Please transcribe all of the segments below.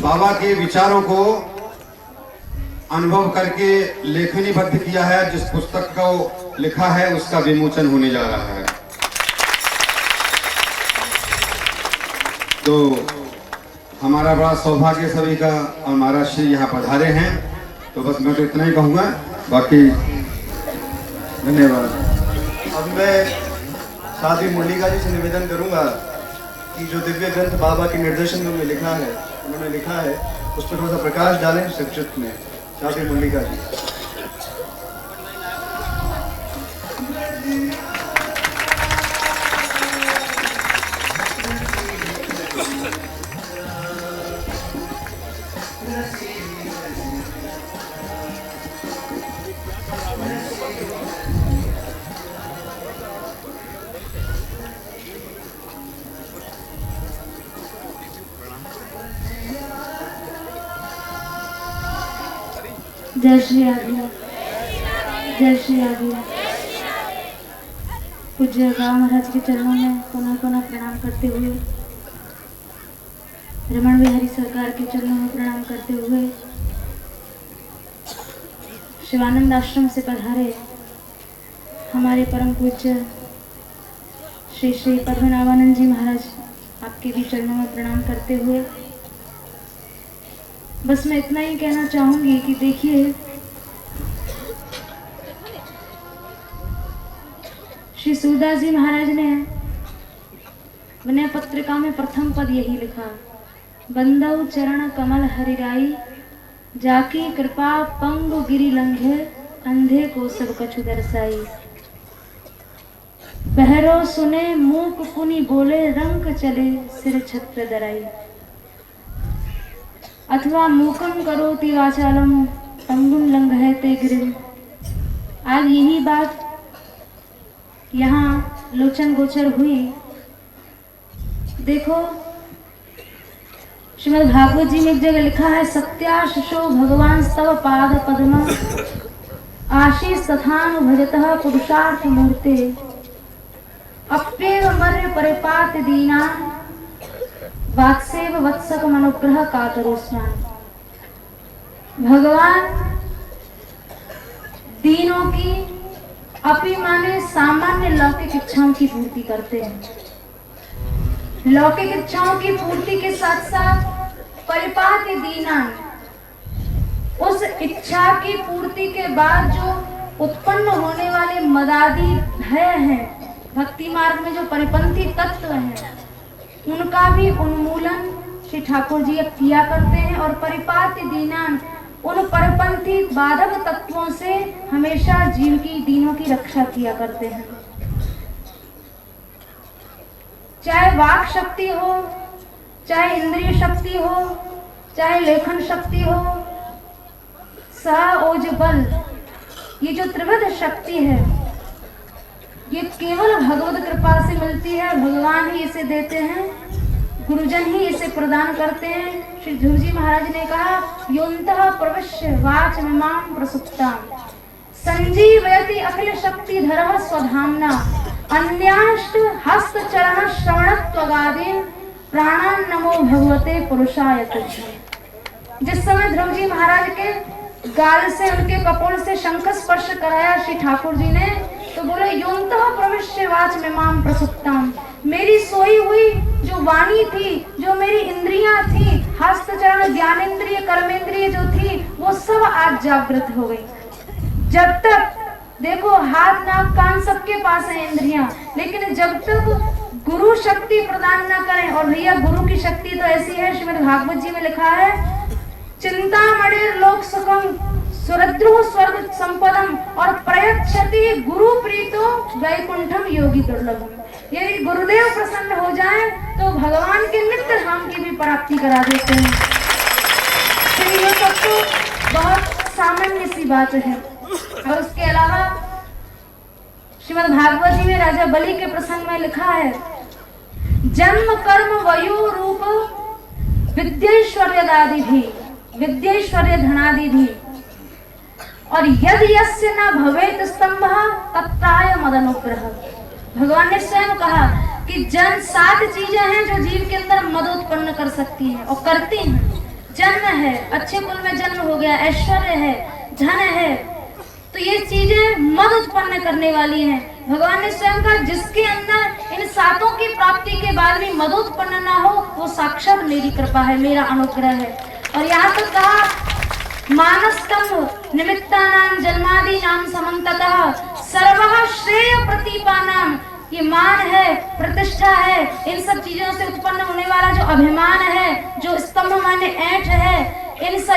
बाबा के विचारों को अनुभव करके लेखनीबद्ध किया है। जिस पुस्तक को लिखा है उसका विमोचन होने जा रहा है। तो हमारा बड़ा सौभाग्य सभी का, और महाराज श्री यहाँ पधारे हैं। तो बस मैं तो इतना ही कहूँगा, बाकी धन्यवाद। अब मैं साध्वी मुरलिका जी से निवेदन करूंगा कि जो दिव्य ग्रंथ बाबा के निर्देशन में उन्होंने लिखा है उस पर थोड़ा सा प्रकाश डालें संक्षिप्त में। साध्वी मुरलिका जी। जय श्री आदि, जय श्री आदि। पूज्य बाबा महाराज के चरणों में कोना कोना प्रणाम करते हुए, रमन बिहारी सरकार के चरणों में प्रणाम करते हुए, शिवानंद आश्रम से पधारे हमारे परम पूज्य श्री श्री पद्मनाभानंद जी महाराज, आपके भी चरणों में प्रणाम करते हुए बस मैं इतना ही कहना चाहूंगी कि देखिए, श्री सूरदास जी महाराज ने विनय पत्रिका में प्रथम पद यही लिखा, बंदौ चरण कमल हरिराई, जाकी कृपा पंगु गिरि लंघे, अंधे को सब कछु दर्शाई। बहरो सुने मूक पुनि बोले, रंक चले सिर छत्र दराई। अथवा मूकम करोति वाचालम, पंगुम लंघयते गिरिम। आज यही बात यहाँ लोचन गोचर हुई। देखो, श्रीमद् भागवत जी में एक जगह लिखा है, सत्याशो भगवान स्तव पाद पद्म, आशीष तथानु भजतः पुरुषार्थ मूर्ते, अप्येव मर्य परिपात दीना, वात्सेव वत्सक अनुग्रह कातरोस्मान। भगवान दीनों की अपी माने सामान्य लौकिक इच्छाओं की पूर्ति करते हैं। लौकिक इच्छाओं की पूर्ति के साथ साथ परिपात दीना, उस इच्छा की पूर्ति के बाद जो उत्पन्न होने वाले मदादी भय हैं, भक्ति मार्ग में जो परिपंथी तत्व हैं, उनका भी उन्मूलन श्री ठाकुर जी अब किया करते हैं। और परिपात दीनान, उन परपंथी बाधक तत्वों से हमेशा जीव की दीनों की रक्षा किया करते हैं। चाहे वाक शक्ति हो, चाहे इंद्रिय शक्ति हो, चाहे लेखन शक्ति हो, स ओज बल, ये जो त्रिविध शक्ति है, ये केवल भगवत कृपा से मिलती है। भगवान ही इसे देते हैं, गुरुजन ही इसे प्रदान करते हैं। श्री ध्रुव जी महाराज ने कहा, योन्तः प्रविश्य वाच मिमां प्रसुप्तां, संजीवयति अखिल शक्तिधरः स्वधाम्ना, अन्यांश्च हस्त चरण श्रवणत्वगादीन्, प्राणान् नमो भगवते पुरुषाय तुभ्यम्। जिस समय ध्रुव जी महाराज के गाल से, उनके कपोल से शंख स्पर्श कराया श्री ठाकुर जी ने, तो बोले, योन्तः प्रविश्य वाच मिमां प्रसुप्तां, मेरी सोई हुई जो वाणी थी, जो मेरी इंद्रियां थी, हस्त चरण ज्ञानेंद्रिय कर्मेंद्रिय जो थी, वो सब आज जागृत हो गई। जब तक देखो, हाथ नाक कान सबके पास है इंद्रियां, लेकिन जब तक गुरु शक्ति प्रदान न करें, और भैया गुरु की शक्ति तो ऐसी है, श्रीमद् भागवत जी में लिखा है, चिंतामणिर लोक सुखम सुरद्रुह स्वर्ग संपदम, और प्रयच्छति गुरु प्रीतो वैकुंठम योगी दुर्लभम। यदि गुरुदेव प्रसन्न हो जाएं तो भगवान के नित्य धाम की भी प्राप्ति करा देते हैं। तो ये सब तो बहुत सामान्य सी बात है। और उसके अलावा श्रीमद् भागवत जी में राजा बलि के प्रसंग में लिखा है, जन्म कर्म वयु रूप विद्यैश्वर्यदादि भी, विद्यैश्वर्य धनादि भी, और यदि यस्य न भवेत स्तंभः तत्राय मदनुग्रह। भगवान ने स्वयं कहा कि कि 7 चीजें हैं जो जीव के अंदर मद उत्पन्न कर सकती हैं और करती हैं। जन्म है, अच्छे कुल में जन्म हो गया, ऐश्वर्य है, धन है, तो ये चीजें मद उत्पन्न करने वाली हैं। भगवान ने स्वयं कहा जिसके अंदर इन 7 की प्राप्ति के बाद भी मद उत्पन्न ना हो वो साक्षात मेरी कृपा है, मेरा अनुग्रह है। और यहाँ तक कहा मानस्तम निमित्तानां जन्मादि नाम समन्ततः सर्वः श्रेय प्रतीपानां, ये मान है, प्रतिष्ठा है, इन सब चीजों से उत्पन्न होने वाला जो अभिमान है, जो स्तंभ माने ऐंठ है,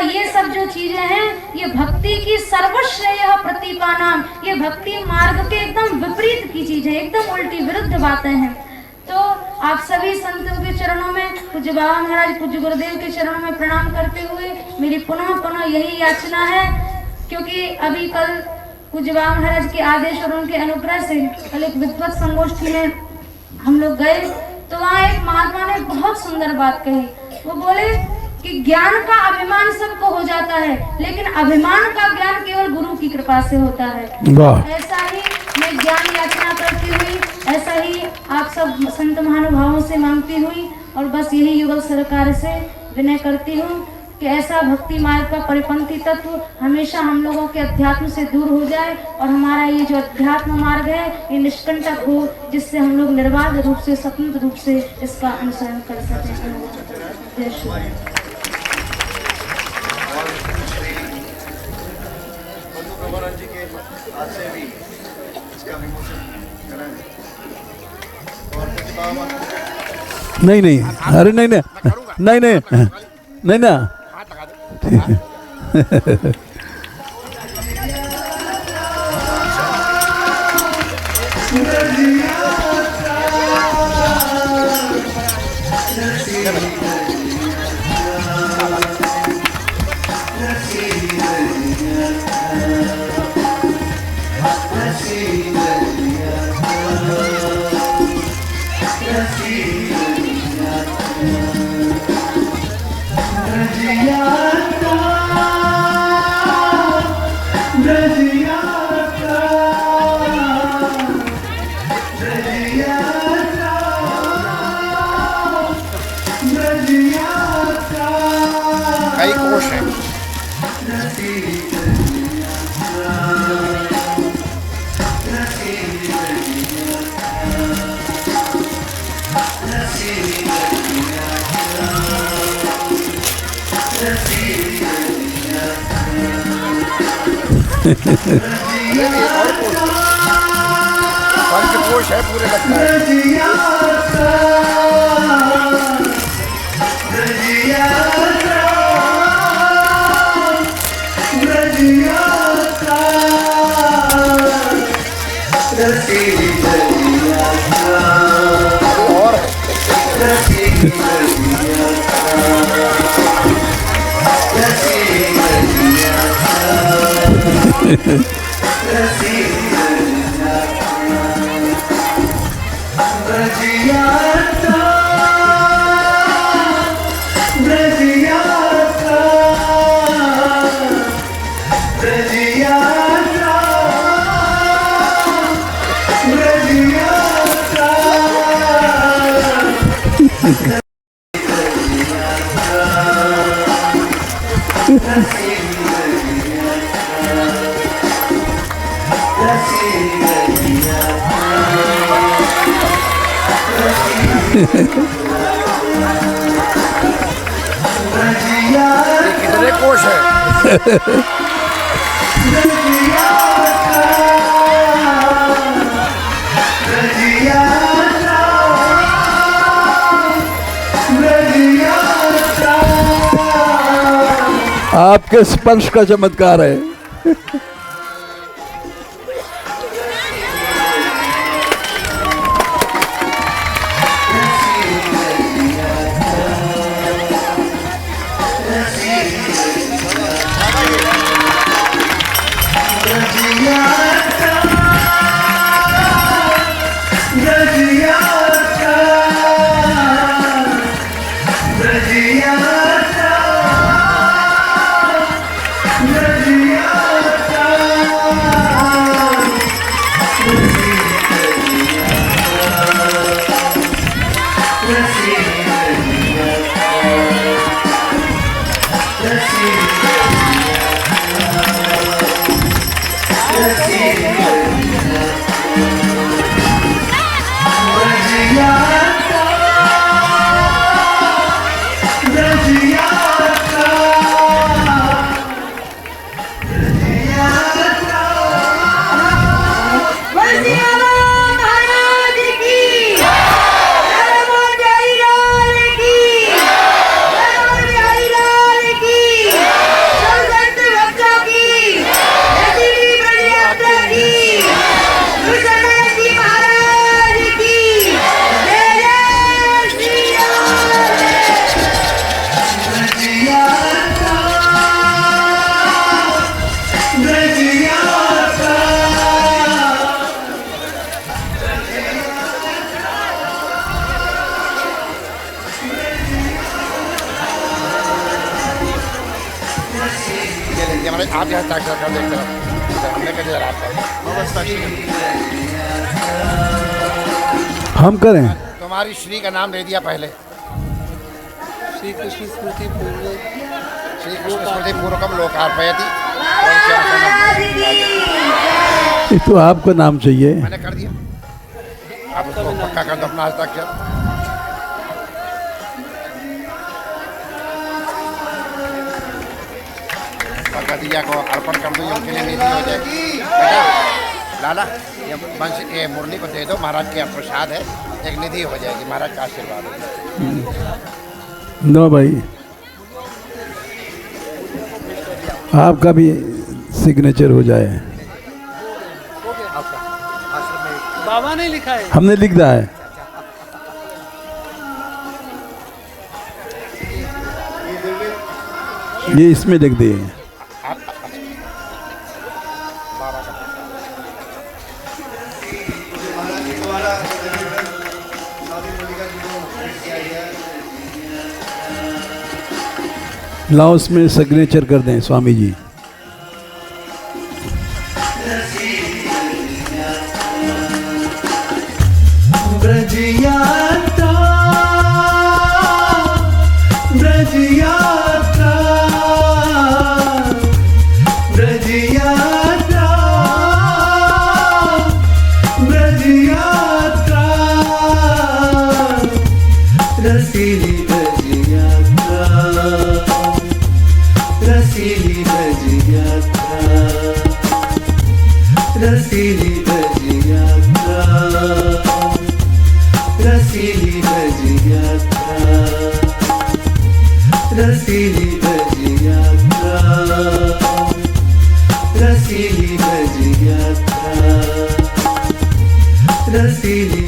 ये सब जो चीजें हैं ये भक्ति की सर्वश्रेय प्रतिपानाम, ये भक्ति मार्ग के एकदम विपरीत की चीजें, एकदम उल्टी विरुद्ध बातें हैं। तो आप सभी संतों के चरणों में, पूज्य बाबा महाराज, पूज्य गुरुदेव के चरणों में प्रणाम करते हुए मेरी पुनः यही याचना है, क्योंकि अभी कल पूज्य बाबा महाराज के आदेश और उनके अनुग्रह से कल एक विद्वत संगोष्ठी में हम लोग गए, तो वहाँ एक महात्मा ने बहुत सुंदर बात कही। वो बोले कि ज्ञान का अभिमान सबको हो जाता है, लेकिन अभिमान का ज्ञान केवल गुरु की कृपा से होता है। ऐसा ही मैं ज्ञान याचना करती हुई, ऐसा ही आप सब संत महानुभावों से मांगती हुई, और बस यही युगल सरकार से विनय करती हूँ कि ऐसा भक्ति मार्ग का परिपंथी तत्व हमेशा हम लोगों के अध्यात्म से दूर हो जाए, और हमारा ये जो अध्यात्म मार्ग है ये निष्कंटक हो, जिससे हम लोग निर्बाध रूप से, स्वतंत्र रूप से इसका अनुसरण कर सकें। जय श्री जी के हाथ से भी इसका विमोचन कराएंगे। और नहीं नहीं, अरे नहीं नहीं नहीं नहीं नहीं ना, कई कोश है। पंचकोश है पूरे लगता है। कितने कोश है। आपके स्पर्श का चमत्कार है। Rajia ये हमारे आप यहाँ हस्ताक्षर कर देते हो, हमने कैसे आता है हम करें। तुम्हारी श्री का नाम दे दिया पहले। श्री कृष्ण स्मृति श्री कृष्ण स्मृति पूर्वकम लोकार्पयति। ये तो आपको नाम चाहिए। मैंने कर दिया, आप उसको पक्का कर दो अपना हस्ताक्षर। भगवतिया को अर्पण कर दो, उनके लिए निधि हो जाएगी। बेटा लाला, ये मुरली को दे दो, महाराज के प्रसाद है, एक निधि हो जाएगी, महाराज का आशीर्वाद है। नो भाई, आपका भी सिग्नेचर हो जाए। बाबा ने लिखा है, हमने लिख दिया है। ये इसमें लिख दिए। लाओ उसमें सिग्नेचर कर दें स्वामी जी। ब्रज यात्रा, ब्रज यात्रा, ब्रज यात्रा, ब्रज यात्रा, रसीली ब्रज यात्रा, रसीली ब्रज यात्रा, रसीली ब्रज यात्रा, रसीली ब्रज यात्रा, रसीली ब्रज यात्रा, रसीली ब्रज यात्रा, रसीली